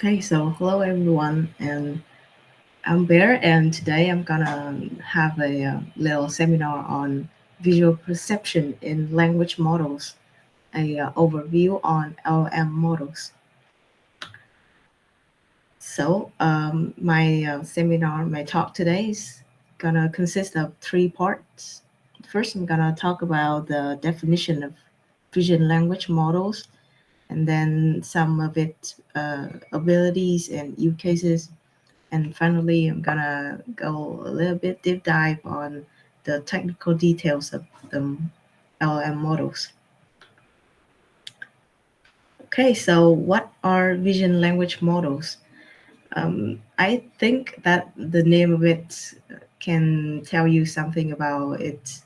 Okay, so hello everyone, and I'm Bear, and today I'm gonna have a little seminar on visual perception in language models, a overview on LM models. So, my talk today is gonna consist of three parts. First, I'm gonna talk about the definition of vision language models, and then some of its abilities and use cases. And finally, I'm gonna go a little bit deep dive on the technical details of the LLM models. Okay, so what are vision language models? I think that the name of it can tell you something about its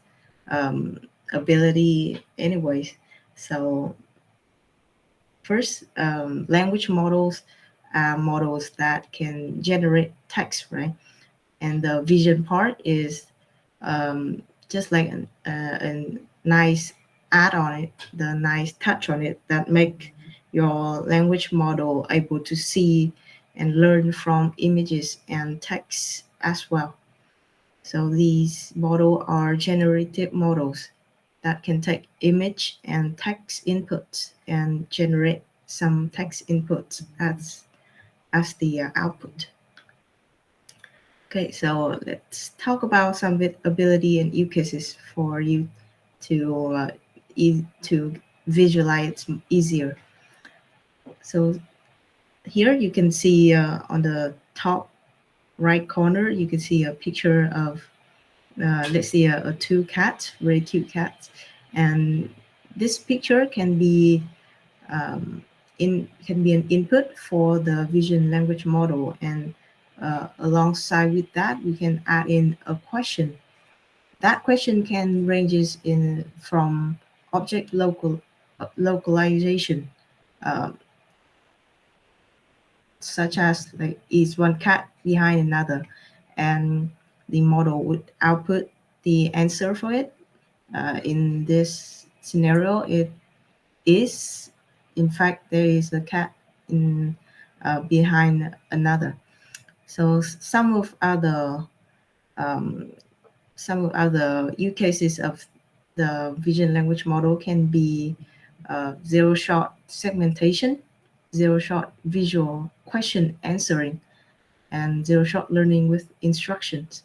ability, anyways. So first, language models are models that can generate text, right? And the vision part is just like a nice add on it, the nice touch on it that make your language model able to see and learn from images and text as well. So these models are generative models that can take image and text inputs and generate some text inputs as the output. Okay, so let's talk about some ability and use cases for you to to visualize easier. So here you can see on the top right corner, you can see a picture of let's say a two cats, very cute cats, and this picture um, can be an input for the vision language model, and alongside with that, we can add in a question. That question can ranges in from object localization, uh, such as like is one cat behind another, and the model would output the answer for it. In this scenario, it is in fact there is a cat in behind another. So um, some of other use cases of the vision language model can be zero shot segmentation, zero shot visual question answering, and zero shot learning with instructions.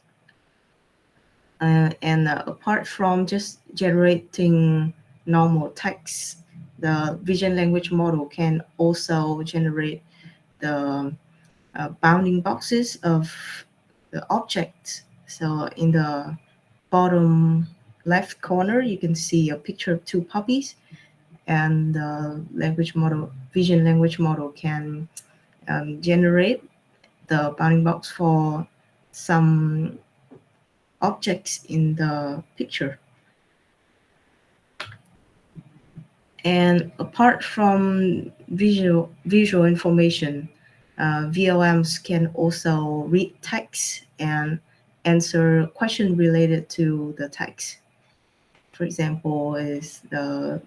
And apart from just generating normal text, the vision language model can also generate the bounding boxes of the objects. So in the bottom left corner, you can see a picture of two puppies, and the vision language model can generate the bounding box for some objects in the picture. And apart from visual information, VLMs can also read text and answer questions related to the text. For example, is the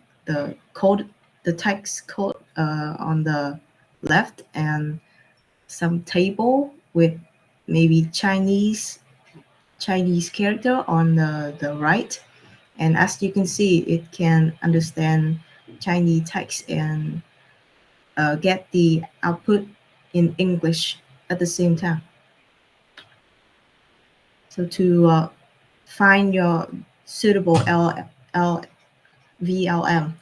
code, the text code on the left, and some table with maybe Chinese character on the right. And as you can see, it can understand Chinese text and get the output in English at the same time. So to find your suitable VLM,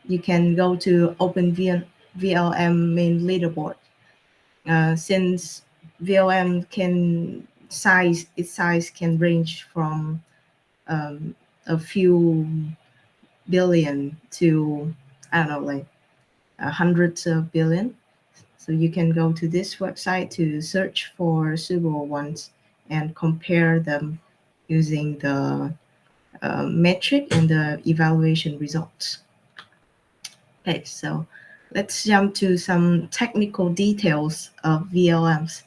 you can go to Open VLM main leaderboard. Since VLM its size can range from a few billion to, I don't know, like hundreds of billion. So you can go to this website to search for suitable ones and compare them using the metric and the evaluation results. Okay, so let's jump to some technical details of VLMs.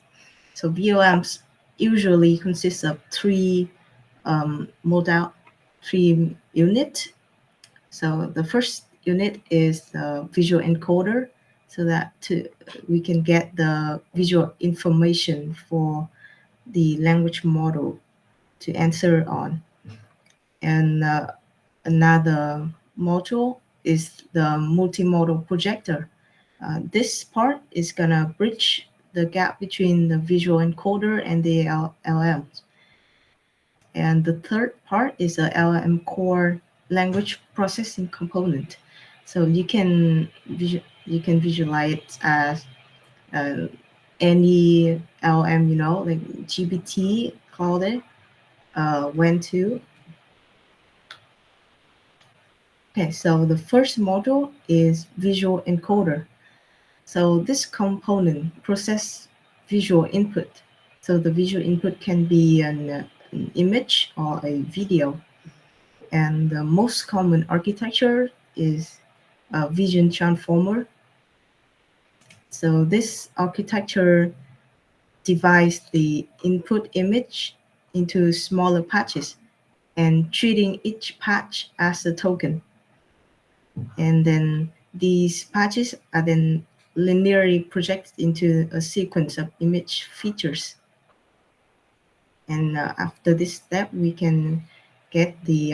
So VLMs usually consist of three units. So the first unit is the visual encoder. so that we can get the visual information for the language model to answer on. And another module is the multimodal projector. This part is gonna bridge the gap between the visual encoder and the LLM. And the third part is the LLM core language processing component. So you can visualize it as uh, any LLM, like GPT, Claude, Wen 2. Okay, so the first module is visual encoder. So this component process visual input. So the visual input can be an image or a video. And the most common architecture is a vision transformer. So this architecture divides the input image into smaller patches and treating each patch as a token. And then these patches are then linearly projected into a sequence of image features. And after this step, we can get the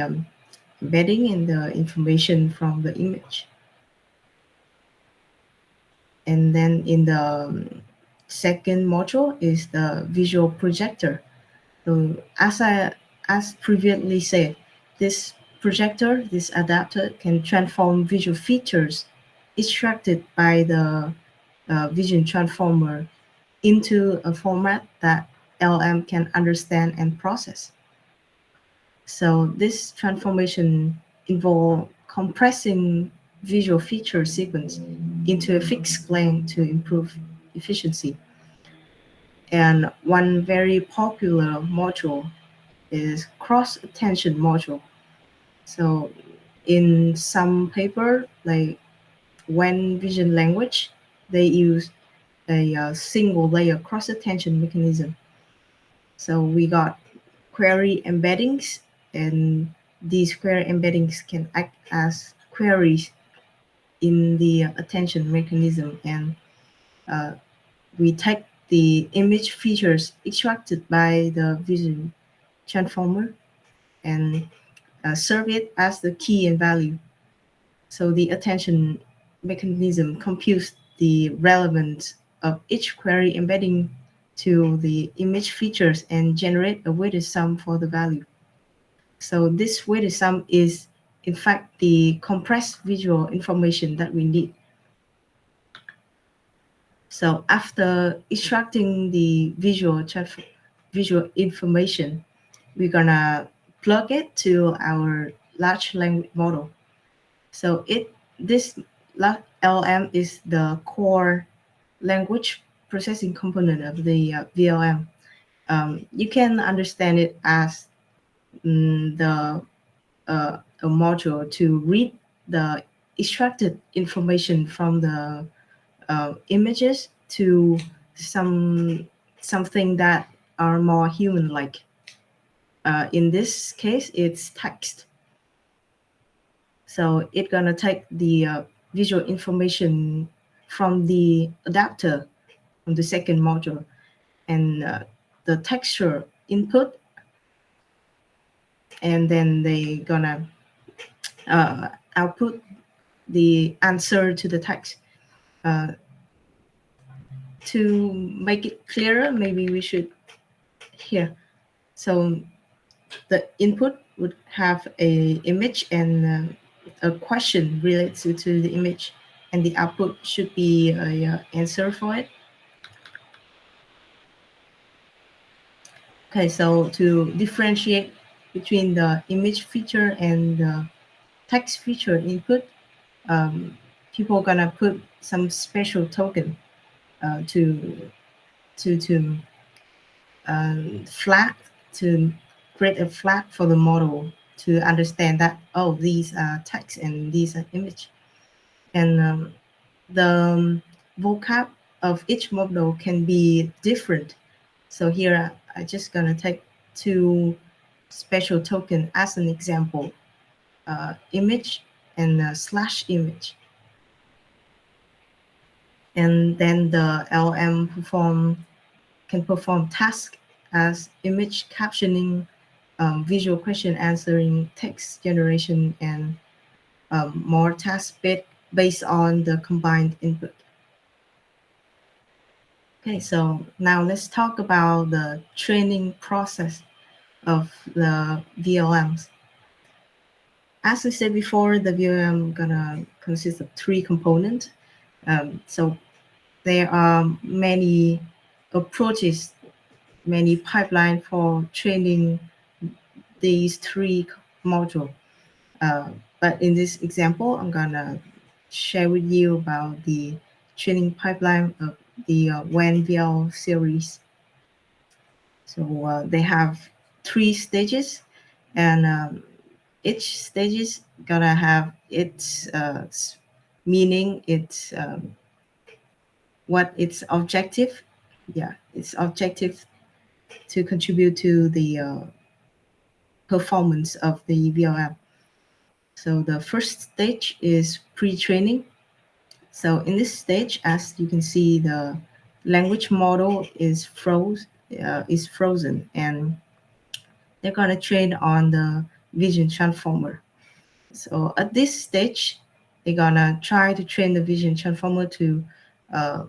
embedding and the information from the image. And then in the second module is the visual projector. So as previously said, this projector, this adapter can transform visual features extracted by the vision transformer into a format that LM can understand and process. So this transformation involves compressing visual feature sequence into a fixed length to improve efficiency. And one very popular module is cross-attention module. So in some paper, like when vision language, they use a single layer cross-attention mechanism. So we got query embeddings, and these query embeddings can act as queries in the attention mechanism, and uh, we take the image features extracted by the vision transformer and serve it as the key and value. So the attention mechanism computes the relevance of each query embedding to the image features and generate a weighted sum for the value. So this weighted sum is in fact the compressed visual information that we need. So after extracting the visual information, we're gonna plug it to our large language model. So this LLM is the core language processing component of the VLM. You can understand it as a module to read the extracted information from the images to something that are more human-like. In this case, it's text. So it's gonna take the visual information from the adapter from the second module and the texture input, and then they gonna output the answer to the text. To make it clearer, maybe we should here. So the input would have a image and a question related to the image, and the output should be a answer for it. Okay, so to differentiate between the image feature and the text feature input, people are gonna put some special token to flag to create a flag for the model to understand that, oh, these are text and these are image. And the vocab of each model can be different. So here I just gonna take two special token as an example, image and slash image. And then the LM can perform tasks as image captioning, visual question answering, text generation, and more tasks based on the combined input. Okay, so now let's talk about the training process of the VLMs. As we said before, the VLM gonna consist of three components. So there are many approaches, many pipeline for training these three modules. But in this example, I'm gonna share with you about the training pipeline of the WAN VL series. So they have three stages, and each stage is gonna have its meaning, its what its objective. Yeah, its objective to contribute to the performance of the VLM. So the first stage is pre-training. So in this stage, as you can see, the language model is frozen, and they're gonna train on the vision transformer. So at this stage, they're gonna try to train the vision transformer uh,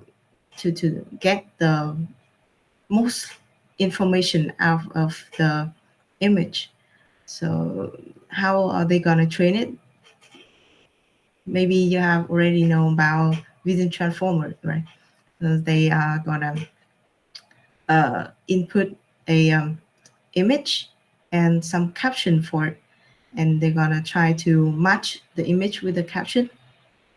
to get the most information out of the image. So how are they gonna train it? Maybe you have already known about vision transformer, right? So they are gonna input a image and some caption for it, and they're gonna try to match the image with the caption,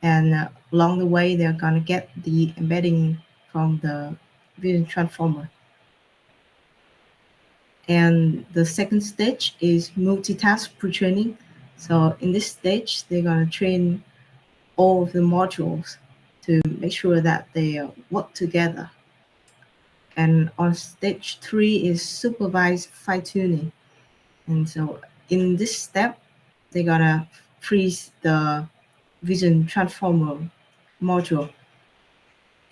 and along the way they're gonna get the embedding from the vision transformer. And the second stage is multitask pre-training. So in this stage, they're gonna train all of the modules to make sure that they work together. And on stage 3 is supervised fine-tuning. And so in this step, they're gonna freeze the vision transformer module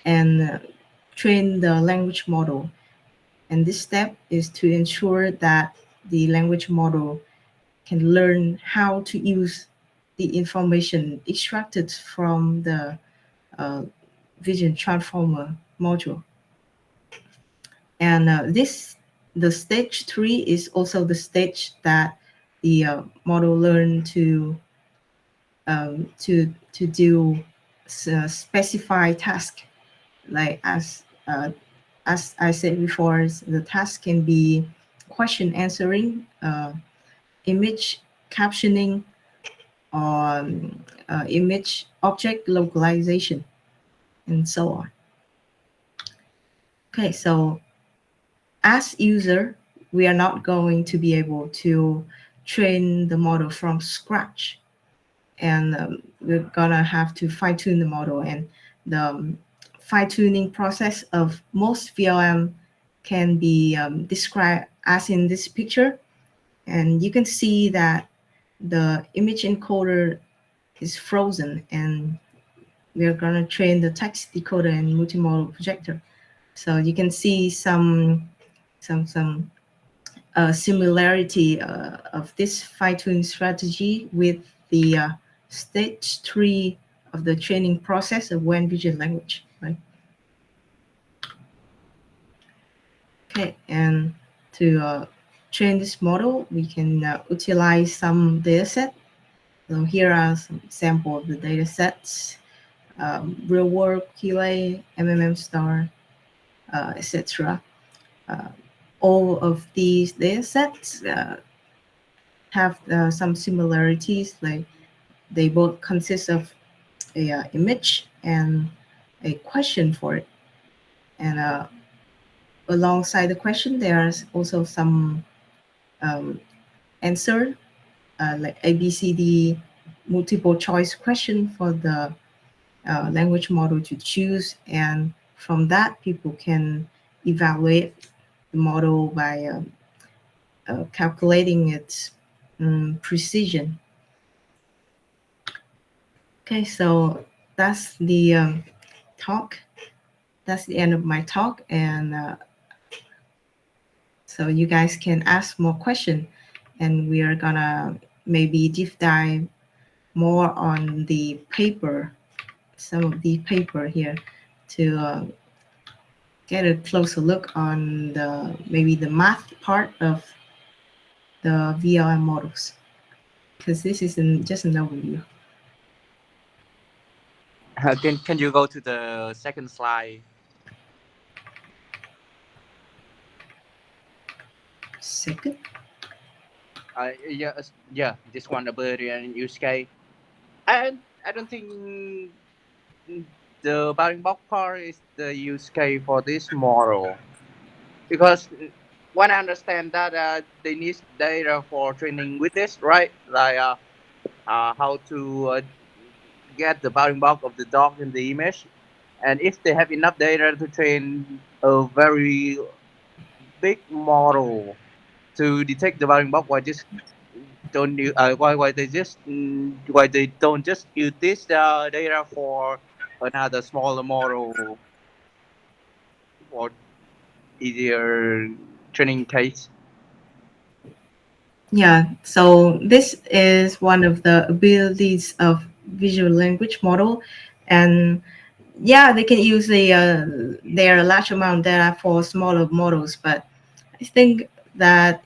and train the language model. And this step is to ensure that the language model can learn how to use the information extracted from the uh, vision transformer module. And the stage 3 is also the stage that the model learn to do specified task, like as I said before, the task can be question answering, image captioning, or image object localization, and so on. Okay, so as user, we are not going to be able to train the model from scratch, and we're gonna have to fine tune the model. And the fine tuning process of most VLM can be described as in this picture, and you can see that the image encoder is frozen, and we're gonna train the text decoder and multimodal projector. So you can see some similarity of this fine-tuning strategy with the stage 3 of the training process of WAN vision language, right? Okay, and to train this model, we can utilize some data set. So here are some example of the data sets, real world QA, MMM star, etc. All of these data sets have some similarities, like they both consist of a image and a question for it. And alongside the question, there's also some answer, like ABCD multiple choice question for the language model to choose. And from that, people can evaluate the model by calculating its precision. Okay, so that's the talk. That's the end of my talk, and so you guys can ask more questions, and we are gonna maybe deep dive more on the paper, some of the paper here, to get a closer look on the maybe the math part of the VLM models, because this is just an overview. Can you go to the second slide? Second, Yeah, yeah, this one ability and use case. And I don't think the bounding box part is the use case for this model because when I understand that they need data for training with this, right? Like how to get the bounding box of the dog in the image, and if they have enough data to train a very big model to detect the bounding box, why just don't you why they just why they don't just use this data for another smaller model for easier training case. yeah. So this is one of the abilities of visual language model, and yeah, they can use their large amount data for smaller models, but I think that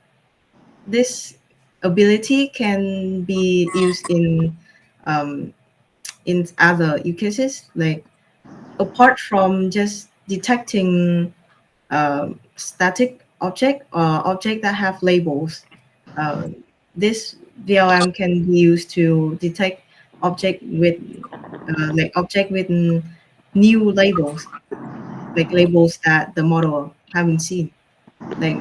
this ability can be used um, in other use cases, like apart from just detecting static object or object that have labels. Uh, this VLM can be used to detect object with like object with new labels, like labels that the model haven't seen. Like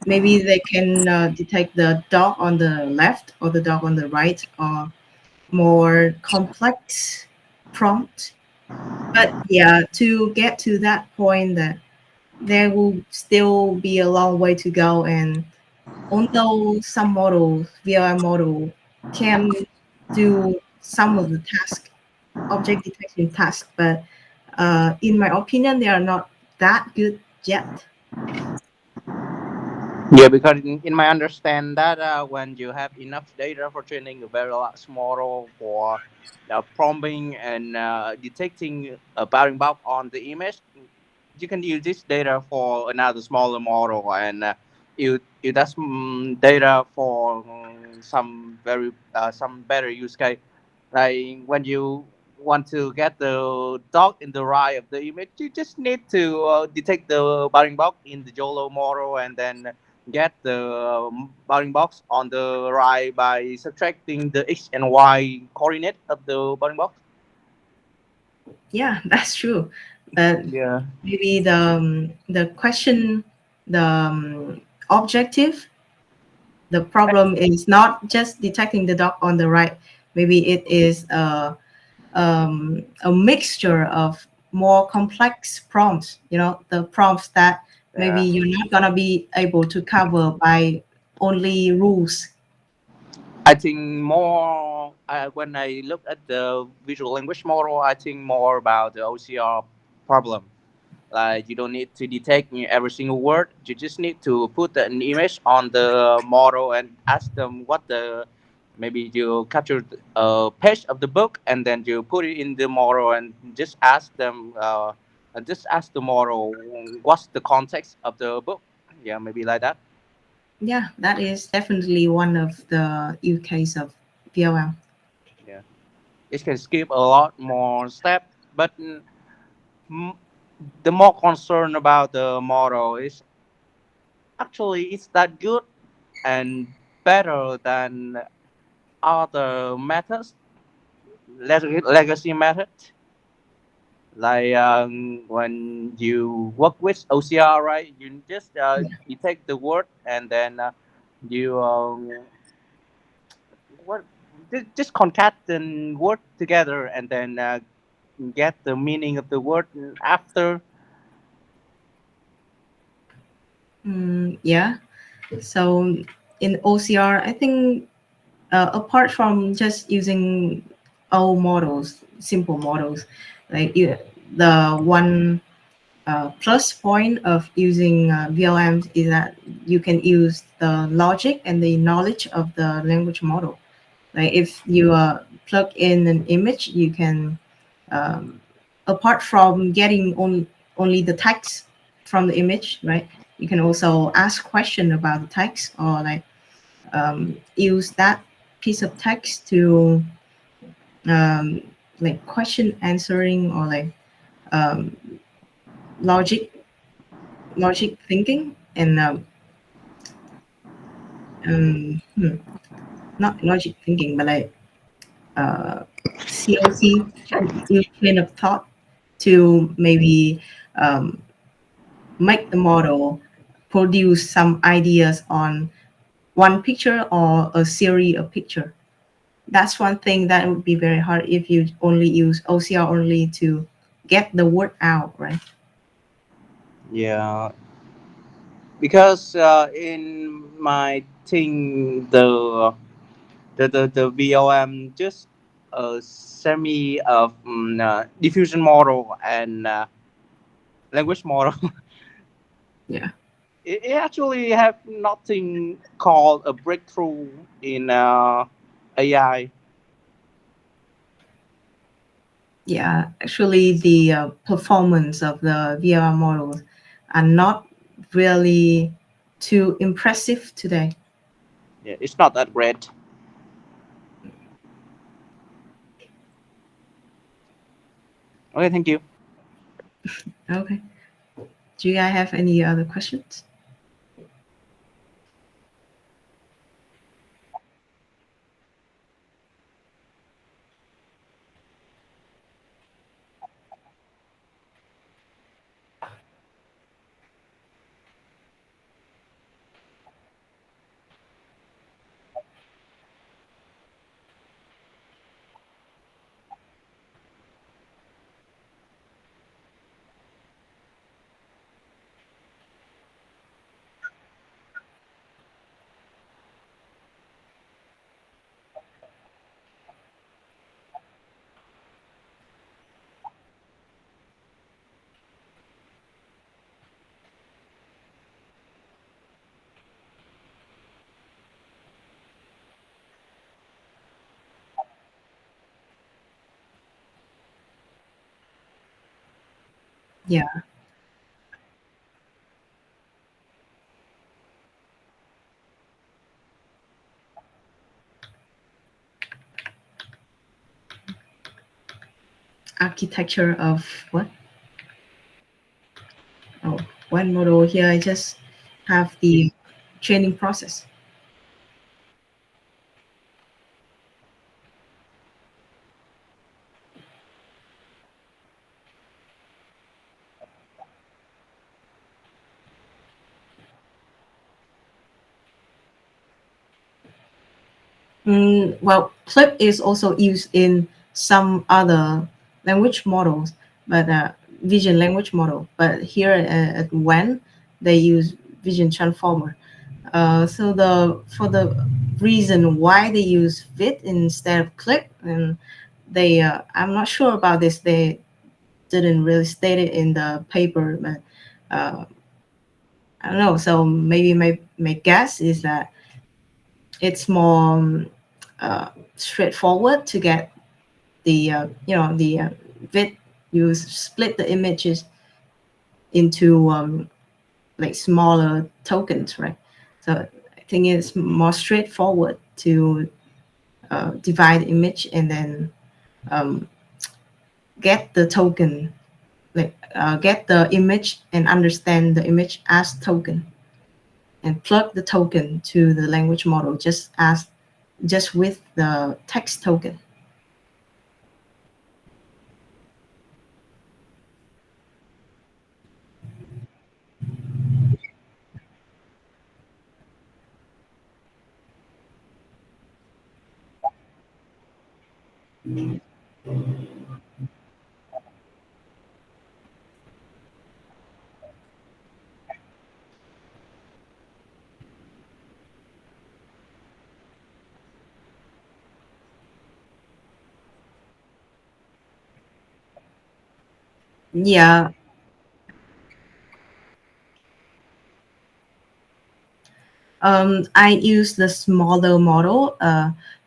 maybe they can detect the dog on the left or the dog on the right, or more complex prompt. But yeah, to get to that point, that there will still be a long way to go. And although some models, VLM model, can do some of the task, object detection task, but in my opinion, they are not that good yet. Yeah, because in my understand that when you have enough data for training a very large model for prompting and detecting a bounding box on the image, you can use this data for another smaller model and you that's data for some better use case. Like when you want to get the dog in the right of the image, you just need to detect the bounding box in the YOLO model and then get the bounding box on the right by subtracting the x and y coordinate of the bounding box. Yeah, that's true. But Yeah. maybe the question, the objective, the problem is not just detecting the dog on the right. Maybe it is a mixture of more complex prompts. You know, the prompts that maybe Yeah. you're not gonna be able to cover by only rules. I think more when I look at the visual language model, I think more about the OCR problem. Like you don't need to detect every single word. You just need to put an image on the model and ask them what the maybe you capture a page of the book and then you put it in the model and just ask the model what's the context of the book. Yeah, maybe like that. Yeah, that is definitely one of the use case of VLM. Yeah, it can skip a lot more step, but mm, the more concern about the model is actually it's that good and better than other methods, legacy method. Like when you work with OCR, right? You just you take the word and then you what just concatenate word together and then get the meaning of the word after. Yeah. So in OCR, I think apart from just using old models, simple models, like the one plus point of using VLMs is that you can use the logic and the knowledge of the language model. Like if you plug in an image, you can, um, apart from getting only the text from the image, right? You can also ask question about the text, or like use that piece of text to um, like question answering, or like um, logic logic thinking, and hmm, not logic thinking, but like uh, COC, use chain of thought, to maybe um, make the model produce some ideas on one picture or a series of picture. That's one thing that would be very hard if you only use OCR only to get the word out, right? Yeah, because in my thing, the VLM just a semi of diffusion model and language model. Yeah. It actually have nothing called a breakthrough in AI. Yeah, actually, the performance of the VR models are not really too impressive today. Yeah, it's not that great. Okay, thank you. Okay. Do you guys have any other questions? Yeah, architecture of what? Oh, one model here. I just have the training process. Well, Clip is also used in some other language models, but vision language model. But here at WEN, they use vision transformer. So the for the reason why they use VIT instead of Clip, and they I'm not sure about this. They didn't really state it in the paper, but uh, I don't know. So maybe my guess is that it's more straightforward to get the the vid. You split the images into like smaller tokens, right? So I think it's more straightforward to divide the image and then um, get the token, like get the image and understand the image as token, and plug the token to the language model just with the text token. Yeah, I use the smaller model,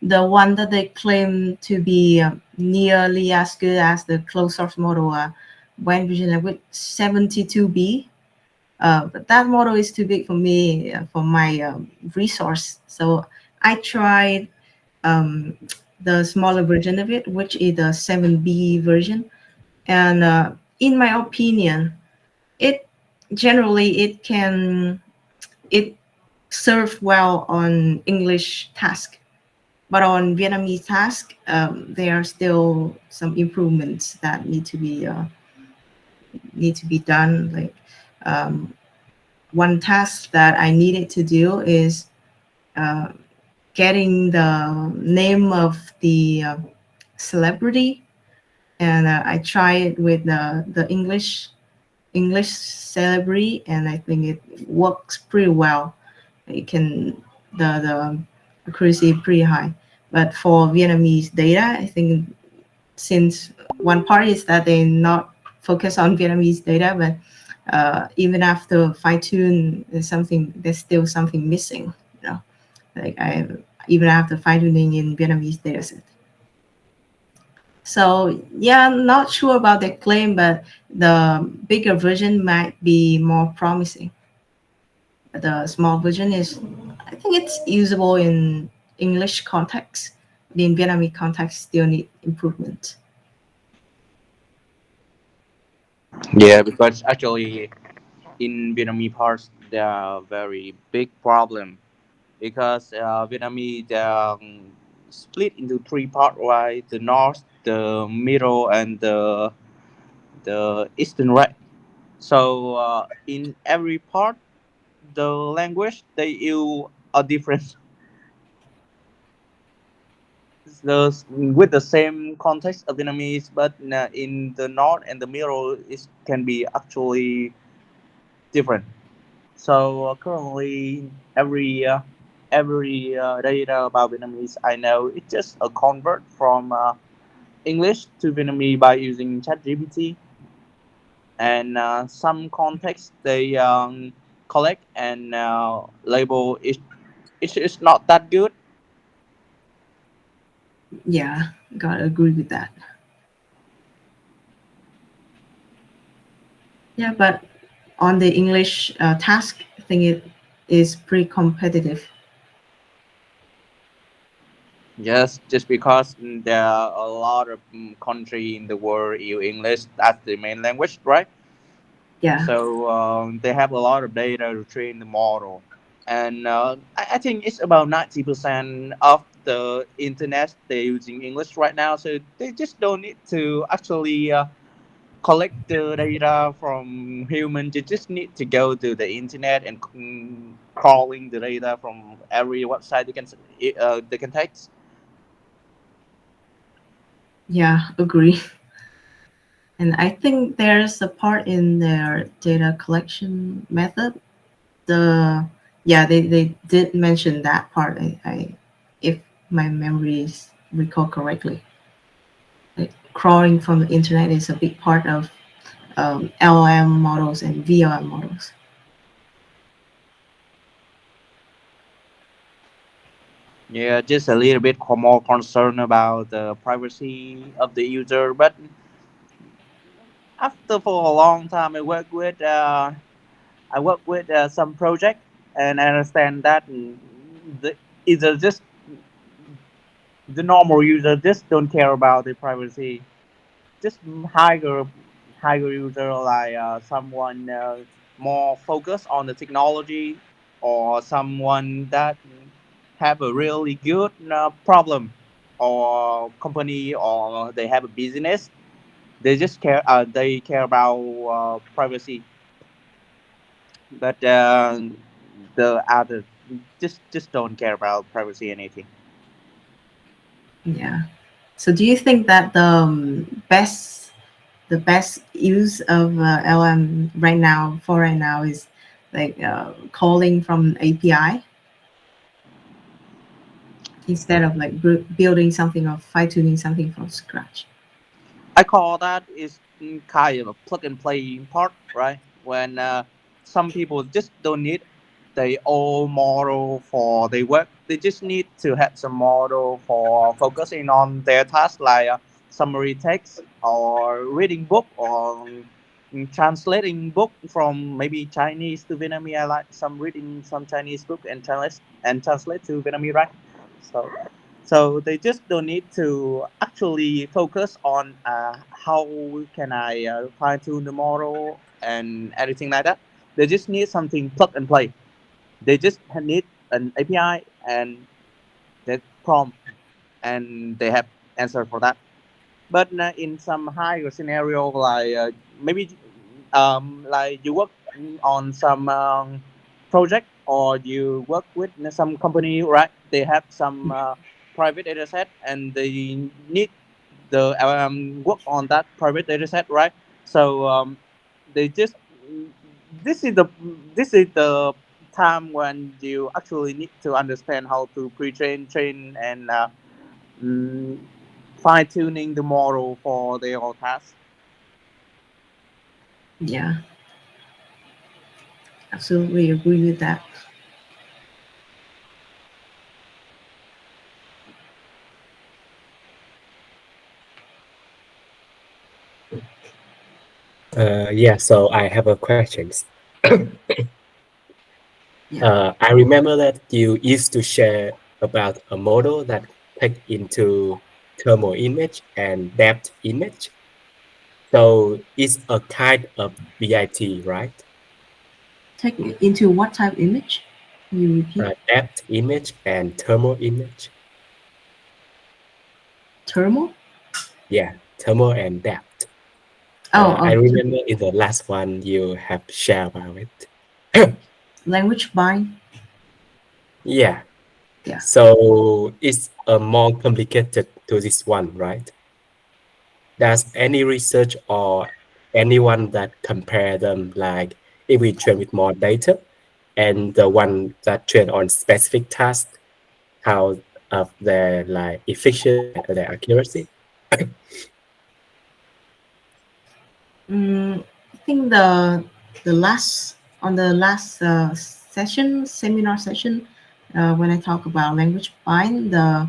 the one that they claim to be nearly as good as the closed source model, Wine Vision with 72B. But that model is too big for me, for my resource. So I tried um, the smaller version of it, which is the 7B version. And in my opinion, it generally it serve well on English task, but on Vietnamese task, there are still some improvements that need to be done. Like um, one task that I needed to do is uh, getting the name of the celebrity, and I tried with the English celebrity, and I think it works pretty well. It can the accuracy pretty high. But for Vietnamese data, I think since one part is that they not focus on Vietnamese data, but even after fine tune, there's still something missing. You know, like I even after fine tuning in Vietnamese dataset. So yeah, I'm not sure about the claim, but the bigger version might be more promising. The small version is, I think it's usable in English context. In Vietnamese context, still need improvement. Yeah, because actually in Vietnamese parts there are very big problem because Vietnamese split into three parts, right? The north, the middle, and the eastern, right? So in every part, the language they use are different. With the same context of Vietnamese, but in the north and the middle, it can be actually different. So currently, every data about Vietnamese I know it's just a convert from English to Vietnamese by using ChatGPT, and some context they collect and label it. It's not that good. Yeah, gotta agree with that. Yeah, but on the English task, I think it is pretty competitive. Just because there are a lot of country in the world use English as the main language, right? Yeah, So they have a lot of data to train the model, and I think it's about 90% of the internet they're using English right now. So they just don't need to actually collect the data from human. They just need to go to the internet and crawling the data from every website they can take. yeah, agree. And I think there's a part in their data collection method. The Yeah, they did mention that part. I if my memories recall correctly, like crawling from the internet is a big part of LLM models and VLM models. Yeah, just a little bit more concerned about the privacy of the user. But after for a long time, I work with some project, and I understand that the either just the normal user just don't care about the privacy. Just higher user like someone more focused on the technology, or someone that have a really good problem or company, or they have a business. They care about privacy, but the other just don't care about privacy anything. Yeah. So do you think that the best use of LM right now is like calling from API instead of like building something or fine tuning something from scratch? I call that is kind of a plug and play part, right? When some people just don't need the old model for their work. They just need to have some model for focusing on their task, like summary text or reading book or translating book from maybe Chinese to Vietnamese. I like some reading some Chinese book and translate to Vietnamese, right? So they just don't need to actually focus on how can I fine tune the model and everything like that. They just need something plug and play. They just need an API and that prompt, and they have answer for that. But in some higher scenario, like maybe like you work on some project or you work with some company, right? They have some private data set and they need the work on that private data set, right? So they just this is the this is the time when you actually need to understand how to pre-train, train, and mm, fine tuning the model for their task. Yeah, absolutely agree with that. Yeah, so I have a questions. Yeah, I remember that you used to share about a model that take into thermal image and depth image. So it's a kind of BIT, right? take into what type image? Can you repeat? Depth image and thermal image. Thermal? Yeah, thermal and depth. Oh, I oh, remember in the last one you have shared about it. language bind. Yeah, Yeah. so it's more complicated to this one, right? Does any research or anyone that compare them, like if we train with more data and the one that train on specific task, how of their like efficiency and their accuracy? I think the last on the last session seminar session, when I talk about language bind, the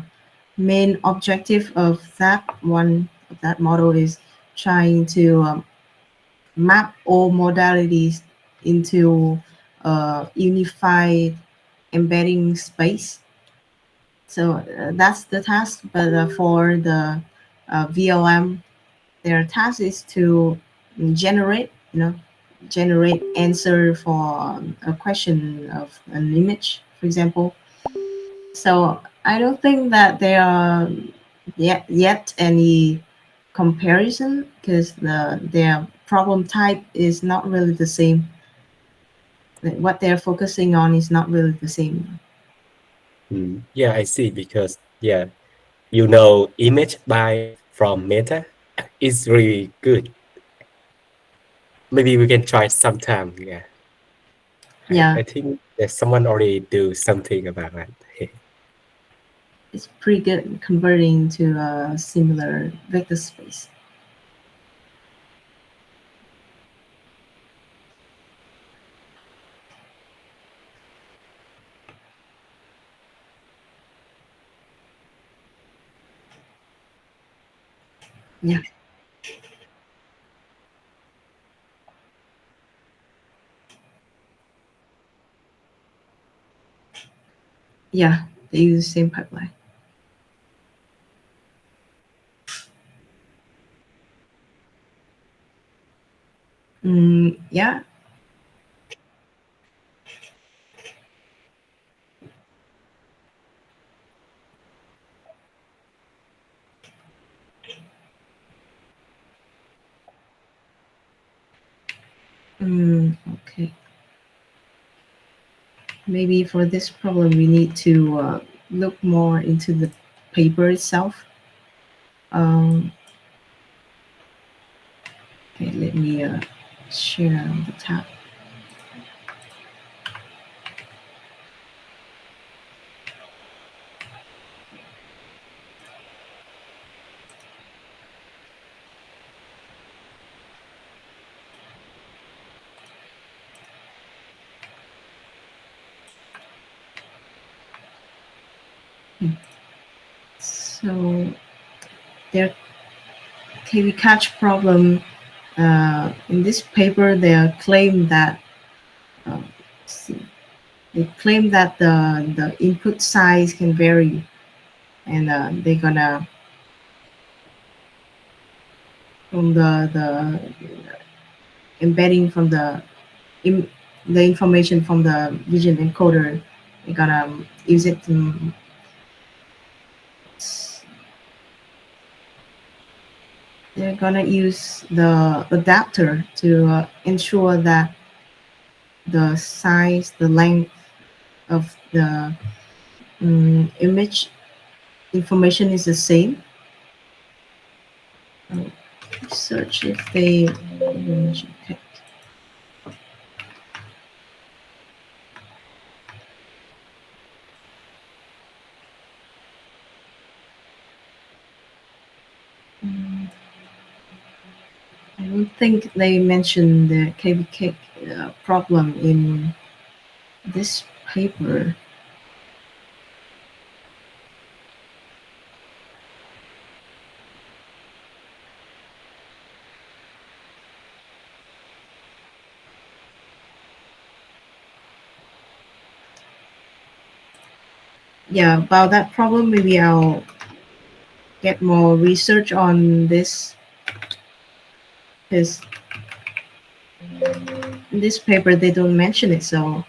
main objective of that model is trying to map all modalities into a unified embedding space. So that's the task. But for the VLM, their task is to generate answer for a question of an image, for example. So I don't think that there are yet any comparison because their problem type is not really the same. Like, what they're focusing on is not really the same. Yeah, I see. Because yeah, you know, image by from Meta is really good. Maybe we can try sometime. Yeah, Yeah, I think there's someone already do something about that. it's pretty good in converting to a similar vector space. Yeah, yeah, they use the same pipeline. Yeah. Okay. Maybe for this problem, we need to look more into the paper itself. Um, okay, let me share the tab. So their KV catch problem in this paper, they claim that let's see, they claim that the input size can vary, and they're gonna from the embedding from im, the information from the vision encoder, they're gonna use it to they're gonna use the adapter to ensure that the size, the length of the image information is the same. Uh, Search if they okay. Mm, I don't think they mentioned the KVK problem in this paper. Yeah, about that problem, maybe I'll get more research on this because in this paper they don't mention it, so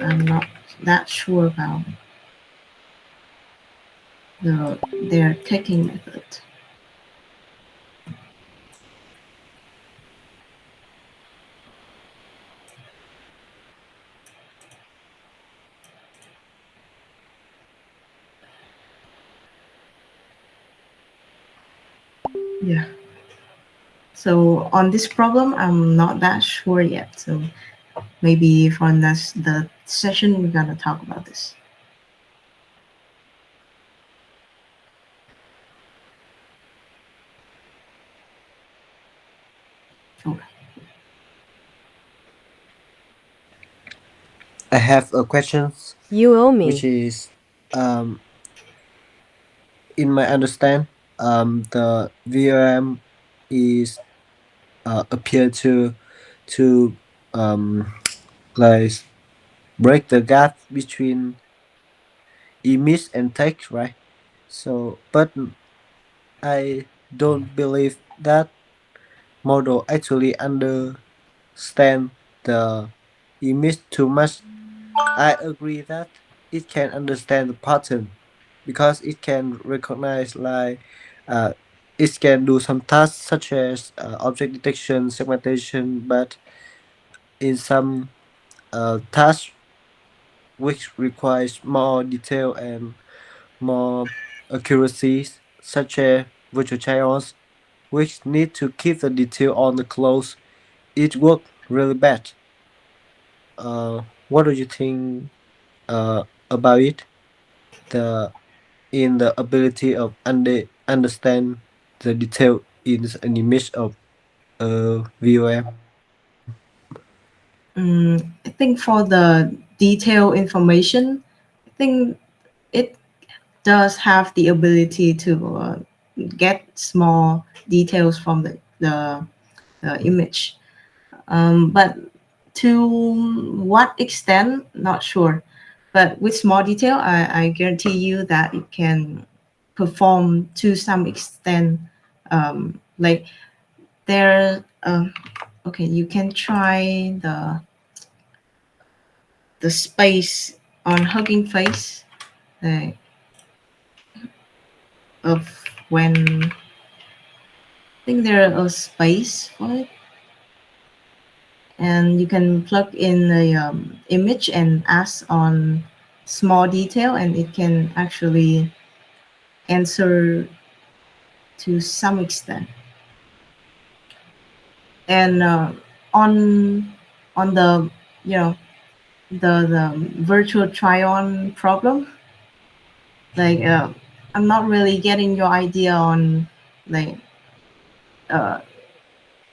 I'm not that sure about their taking method. Yeah. So on this problem, I'm not that sure yet. So maybe for next the session, we're gonna talk about this. Okay. I have a question, You owe which me. is, in my understand, the VLM is appear to like break the gap between image and text, right? So, but I don't believe that model actually understand the image too much. I agree that it can understand the pattern because it can recognize uh, it can do some tasks such as object detection, segmentation, but in some tasks which requires more detail and more accuracy, such as virtual trials, which need to keep the detail on the close, it work really bad. What do you think about it? The in the ability of understand the detail in an image of VOM. I think for the detailed information, I think it does have the ability to get small details from the image. But to what extent, not sure. But with small detail, I guarantee you that it can perform to some extent. Like there, okay, you can try the space on Hugging Face uh, of when I think there are a space for it, and you can plug in the image and ask on small detail, and it can actually answer to some extent. And on the you know the virtual try-on problem, like I'm not really getting your idea on like uh,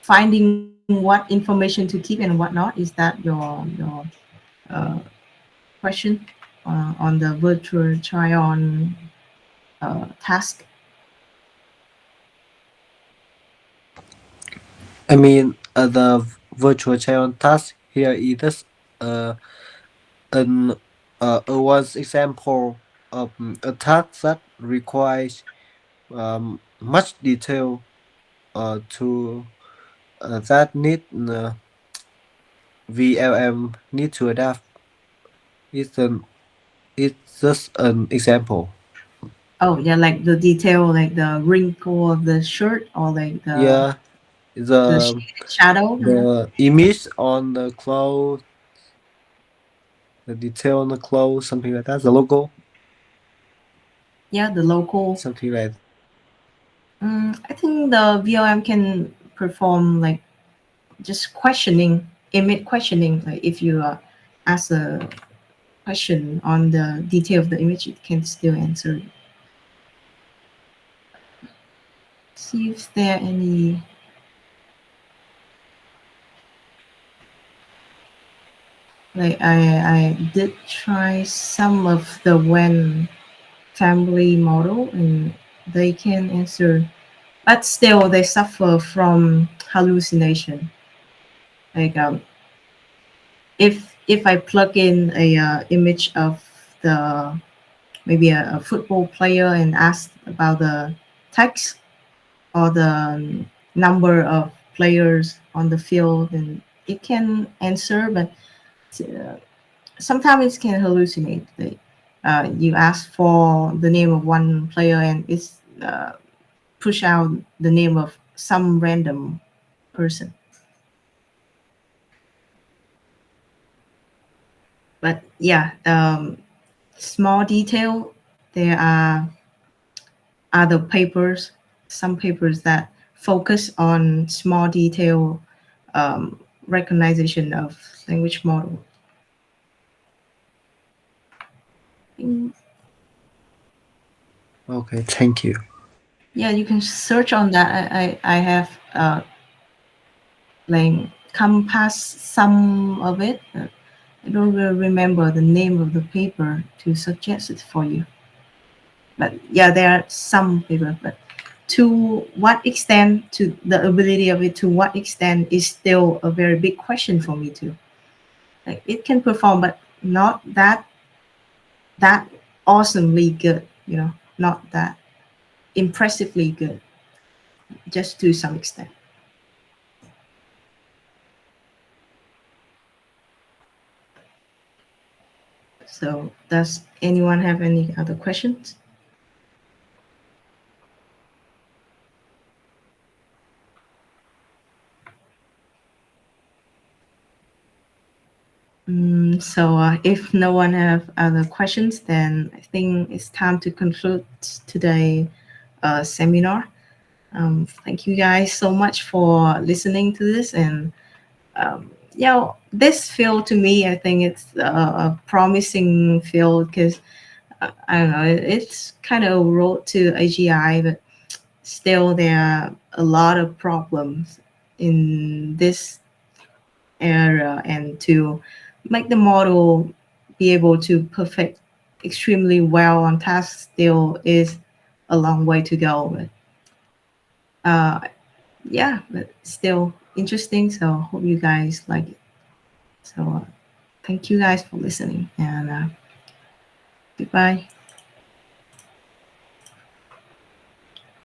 finding what information to keep and what not. Is that your question on the virtual try-on task? I mean, the virtual child task here is uh, an one example of a task that requires much detail to that need VLM need to adapt. It's an it's just an example. Oh yeah, like the detail, like the wrinkle of the shirt, or like Yeah, the the shaded shadow. the image on the clothes, the detail on the clothes, something like that. The logo, Yeah, the local. something like I think the VLM can perform like just questioning, image questioning. Like if you ask a question on the detail of the image, it can still answer. See if there are any. Like I did try some of the when family model, and they can answer, but still they suffer from hallucination. Like if I plug in a image of the maybe a football player and ask about the text or the number of players on the field, and it can answer, but uh, sometimes it can hallucinate. You ask for the name of one player and it's push out the name of some random person. But yeah, small detail. There are other papers, some papers that focus on small detail um, recognition of language model. Mm, okay. Thank you. yeah, you can search on that. I have like come past some of it. I don't really remember the name of the paper to suggest it for you. But yeah, there are some papers. But to what extent, to the ability of it, to what extent is still a very big question for me too. Like it can perform, but not that awesomely good. Not that impressively good. Just to some extent. So does anyone have any other questions? So if no one have other questions, then I think it's time to conclude today seminar. Thank you guys so much for listening to this, and this field to me, I think it's a promising field because I don't know, it's kind of road to AGI, but still there are a lot of problems in this area, and to make the model be able to perfect extremely well on tasks still is a long way to go. But yeah, but still interesting. So hope you guys like it. So thank you guys for listening, and goodbye.